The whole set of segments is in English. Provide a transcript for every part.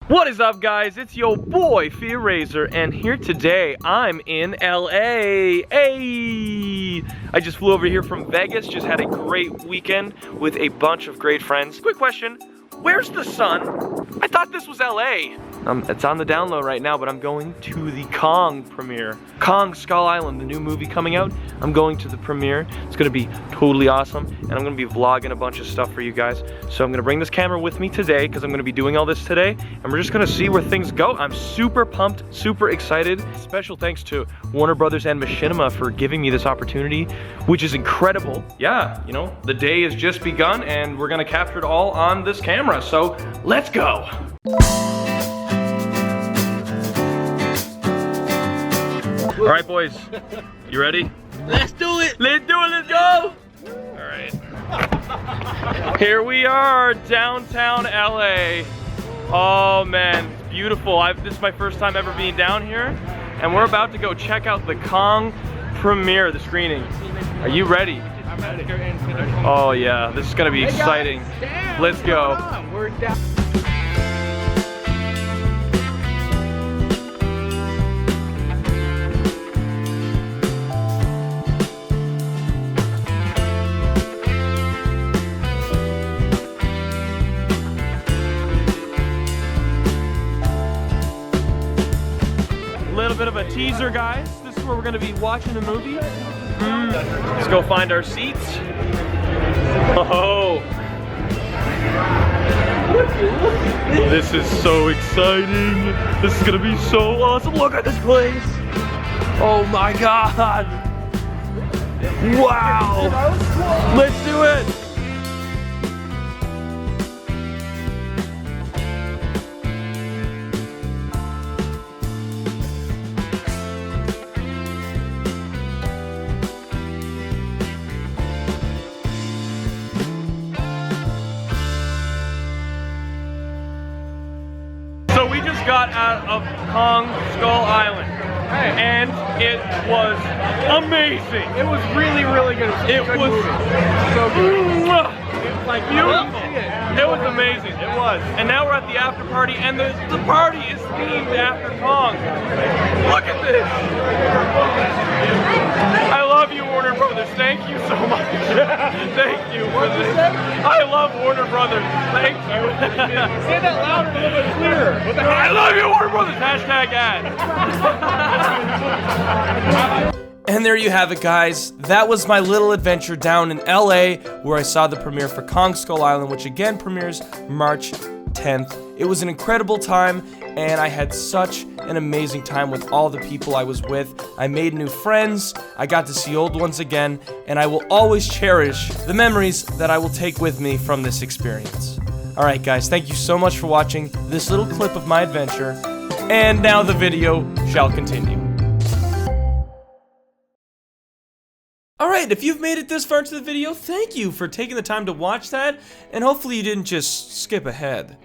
What is up, guys? It's your boy TheFearRaiser, and here today I'm in LA. Hey! I just flew over here from Vegas, just had a great weekend with a bunch of great friends. Quick question, where's the sun? I thought this was LA. It's on the down low right now, but I'm going to the Kong premiere. Kong Skull Island, the new movie coming out. I'm going to the premiere. It's gonna be totally awesome, and I'm gonna be vlogging a bunch of stuff for you guys. So I'm gonna bring this camera with me today, because I'm gonna be doing all this today, and we're just gonna see where things go. I'm super pumped, super excited. Special thanks to Warner Brothers and Machinima for giving me this opportunity, which is incredible. Yeah, you know, the day has just begun, and we're gonna capture it all on this camera, so let's go. All right, boys, you ready? Let's do it! Let's do it, let's go! All right. Here we are, downtown LA. Oh man, it's beautiful. This is my first time ever being down here, and we're about to go check out the Kong premiere, the screening. Are you ready? I'm ready. Oh yeah, this is gonna be exciting. Damn, let's go. We're down. Little bit of a teaser, guys. This is where we're gonna be watching the movie. Let's go find our seats. Oh, this is so exciting. This is gonna be so awesome. Look at this place. Oh my God. Wow. Let's do it. So we just got out of Kong Skull Island, and it was amazing. It was really, really good. It was so good. It was like beautiful. It was amazing. It was. And now we're at the after party, and the party is themed after Kong. Look at this. I love you, Warner Brothers. Thank you so much. Thank you for this. I love Warner Brothers. Thank you. Say that louder, a little bit clearer. I love you, Warner Brothers. Hashtag ad. And there you have it, guys. That was my little adventure down in LA, where I saw the premiere for Kong Skull Island, which again premieres March 10th. It was an incredible time, and I had such an amazing time with all the people I was with. I made new friends, I got to see old ones again, and I will always cherish the memories that I will take with me from this experience. Alright guys, thank you so much for watching this little clip of my adventure, and now the video shall continue. Alright, if you've made it this far into the video, thank you for taking the time to watch that, and hopefully you didn't just skip ahead,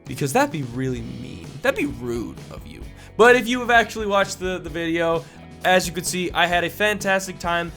because that'd be really mean. That'd be rude of you. But if you have actually watched the video, as you could see, I had a fantastic time.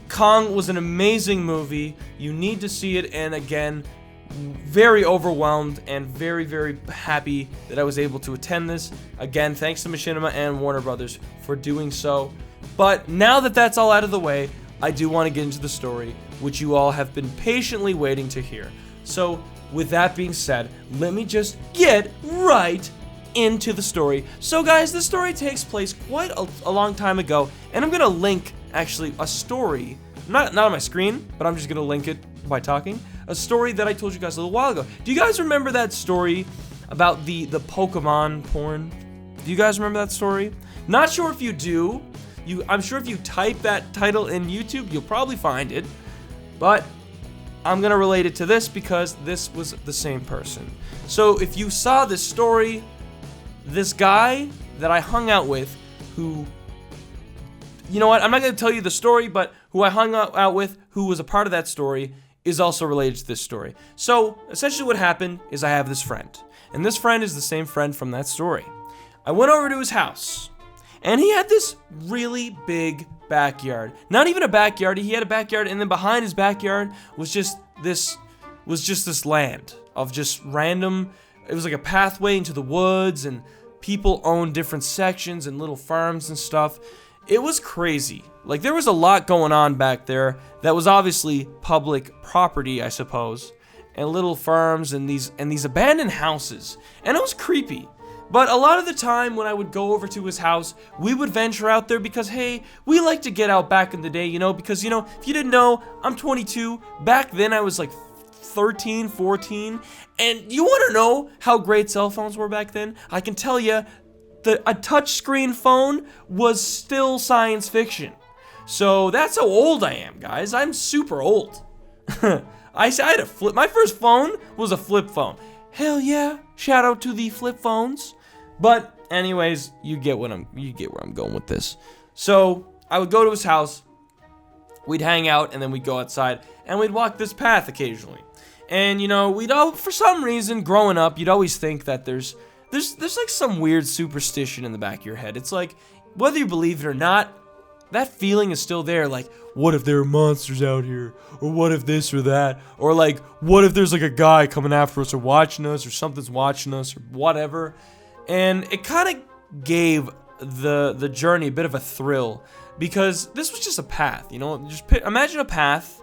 Kong was an amazing movie. You need to see it, and again, very overwhelmed and very, very happy that I was able to attend this. Again, thanks to Machinima and Warner Brothers for doing so. But now that that's all out of the way, I do want to get into the story, which you all have been patiently waiting to hear. So, with that being said, let me just get right into the story. So guys, the story takes place quite a long time ago, and I'm gonna link, actually, a story, not on my screen, but I'm just gonna link it by talking, a story that I told you guys a little while ago. Do you guys remember that story about the Pokemon porn? Do you guys remember that story? Not sure if you do. I'm sure if you type that title in YouTube, you'll probably find it, but I'm gonna relate it to this because this was the same person. So if you saw this story, this guy that I hung out with, who, you know what, I'm not gonna tell you the story, but who I hung out with, who was a part of that story, is also related to this story. So essentially what happened is I have this friend, and this friend is the same friend from that story. I went over to his house, and he had this really big backyard. Not even a backyard, he had a backyard, and then behind his backyard was just this land of just random it was like a pathway into the woods, and people owned different sections and little farms and stuff. It was crazy. Like, there was a lot going on back there that was obviously public property, I suppose, and little farms and these abandoned houses. And it was creepy. But a lot of the time when I would go over to his house, we would venture out there because, hey, we like to get out back in the day, because, if you didn't know, I'm 22. Back then I was like 13, 14. And you want to know how great cell phones were back then? I can tell you, a touchscreen phone was still science fiction. So that's how old I am, guys. I'm super old. I had a flip. My first phone was a flip phone. Hell yeah! Shout out to the flip phones. But anyways, you get where I'm going with this. So I would go to his house. We'd hang out, and then we'd go outside, and we'd walk this path occasionally. And we'd all, for some reason, growing up, you'd always think that there's like some weird superstition in the back of your head. It's like, whether you believe it or not, that feeling is still there. Like, what if there are monsters out here? Or what if this or that? Or like, what if there's like a guy coming after us or watching us or something's watching us or whatever? And it kind of gave the journey a bit of a thrill, because this was just a path, just imagine a path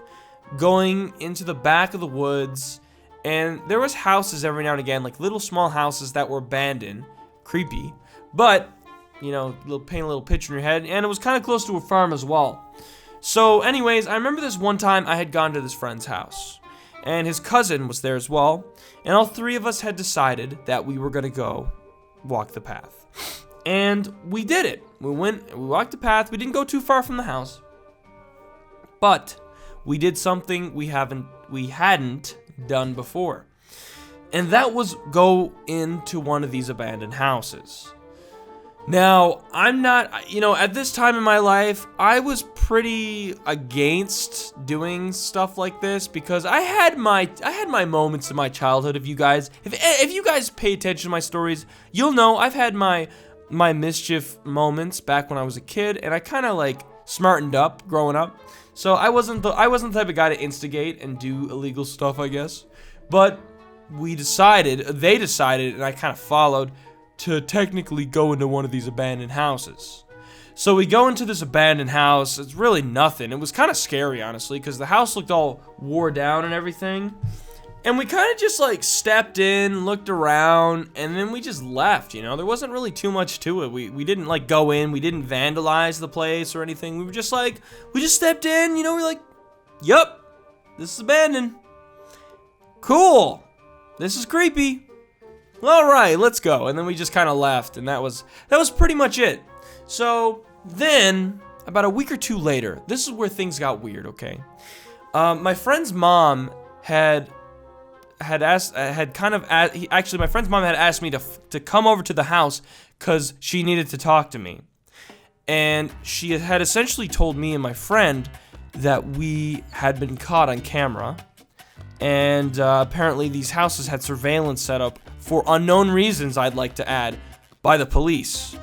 going into the back of the woods. And there was houses every now and again, like little small houses that were abandoned, creepy, but, paint a little picture in your head, and it was kind of close to a farm as well. So anyways, I remember this one time I had gone to this friend's house, and his cousin was there as well, and all three of us had decided that we were going to go walk the path. And we did it. We walked the path. We didn't go too far from the house, but we did something we hadn't done before, and that was go into one of these abandoned houses. Now, I'm not, at this time in my life, I was pretty against doing stuff like this, because I had my moments in my childhood. If you guys pay attention to my stories, you'll know I've had my mischief moments back when I was a kid, and I kind of like smartened up growing up. So I wasn't the type of guy to instigate and do illegal stuff, I guess. But they decided, and I kind of followed, to technically go into one of these abandoned houses. So we go into this abandoned house. It's really nothing. It was kind of scary, honestly, because the house looked all wore down and everything. And we kind of just like stepped in, looked around, and then we just left, There wasn't really too much to it. We didn't like go in, we didn't vandalize the place or anything. We were just like, we just stepped in, we're like, yup, this is abandoned. Cool. This is creepy. All right, let's go. And then we just kind of left, and that was pretty much it. So then, about a week or two later, this is where things got weird, okay? My friend's mom my friend's mom had asked me to come over to the house because she needed to talk to me. And she had essentially told me and my friend that we had been caught on camera. And apparently these houses had surveillance set up for unknown reasons, I'd like to add, by the police.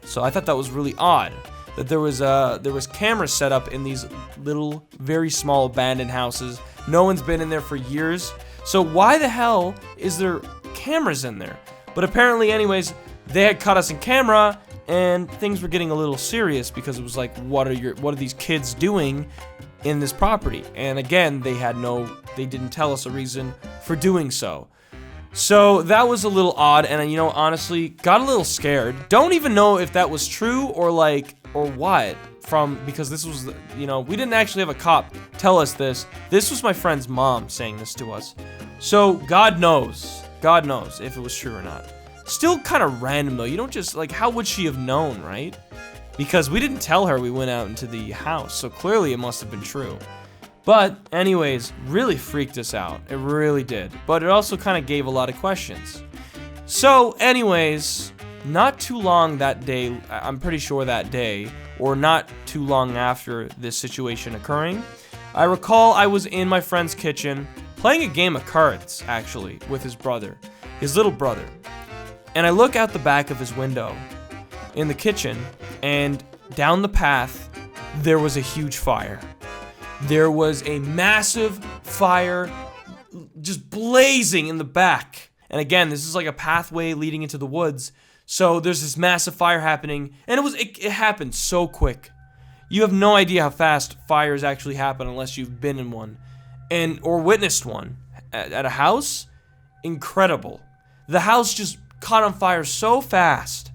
So I thought that was really odd, that there was cameras set up in these little, very small abandoned houses. No one's been in there for years. So why the hell is there cameras in there? But apparently, anyways, they had caught us in camera, and things were getting a little serious, because it was like, what are these kids doing in this property? And again, they didn't tell us a reason for doing so. So that was a little odd, and honestly, got a little scared. Don't even know if that was true or what, because this was, we didn't actually have a cop tell us this. This was my friend's mom saying this to us. So God knows if it was true or not. Still kind of random though. You don't just, how would she have known, right? Because we didn't tell her we went out into the house, so clearly it must have been true. But anyways, really freaked us out. It really did. But it also kind of gave a lot of questions. So anyways, not too long that day, I'm pretty sure that day, or not too long after this situation occurring, I recall I was in my friend's kitchen playing a game of cards, actually, with his little brother. And I look out the back of his window in the kitchen, and down the path, there was a huge fire. There was a massive fire just blazing in the back. And again, this is like a pathway leading into the woods. So there's this massive fire happening, and it happened so quick. You have no idea how fast fires actually happen unless you've been in one or witnessed one. At a house, incredible. The house just caught on fire so fast,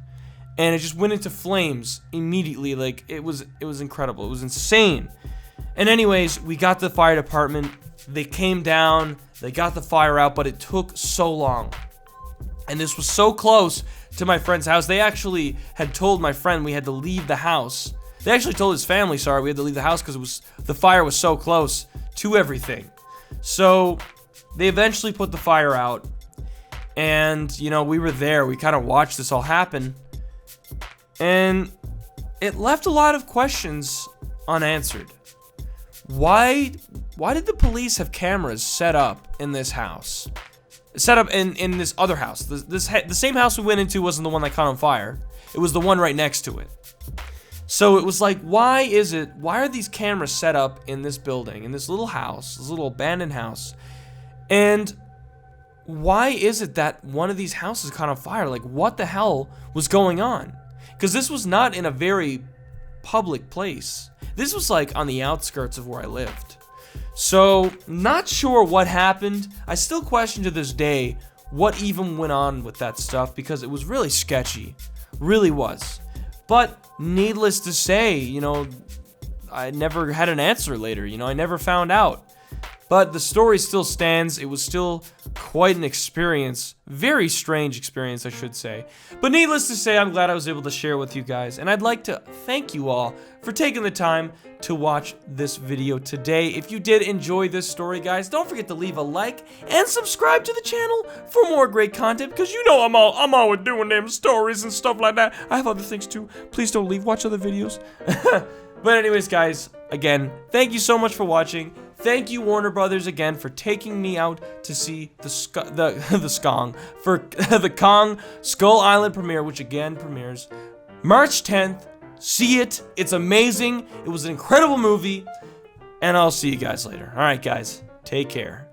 and it just went into flames immediately. Like, it was incredible. It was insane. And anyways, we got the fire department. They came down, they got the fire out, but it took so long. And this was so close to my friend's house. They actually had told my friend we had to leave the house. They actually told his family, sorry, we had to leave the house because the fire was so close to everything. So they eventually put the fire out. And, you know, we were there. We kind of watched this all happen. And it left a lot of questions unanswered. Why did the police have cameras set up in this house? Set up in this other house. The same house we went into wasn't the one that caught on fire. It was the one right next to it. So it was like, why are these cameras set up in this building, in this little house, this little abandoned house? And why is it that one of these houses caught on fire? Like, what the hell was going on? Because this was not in a very public place. This was like on the outskirts of where I lived. So, not sure what happened. I still question to this day what even went on with that stuff because it was really sketchy. Really was. But, needless to say, you know, I never had an answer later. You know, I never found out. But the story still stands. It was still quite an experience. Very strange experience, I should say. But needless to say, I'm glad I was able to share with you guys. And I'd like to thank you all for taking the time to watch this video today. If you did enjoy this story, guys, don't forget to leave a like and subscribe to the channel for more great content, because you know I'm always doing them stories and stuff like that. I have other things too. Please don't leave. Watch other videos. But anyways, guys, again, thank you so much for watching. Thank you, Warner Brothers, again, for taking me out to see the Kong Skull Island premiere, which again premieres March 10th. See it. It's amazing. It was an incredible movie. And I'll see you guys later. All right, guys. Take care.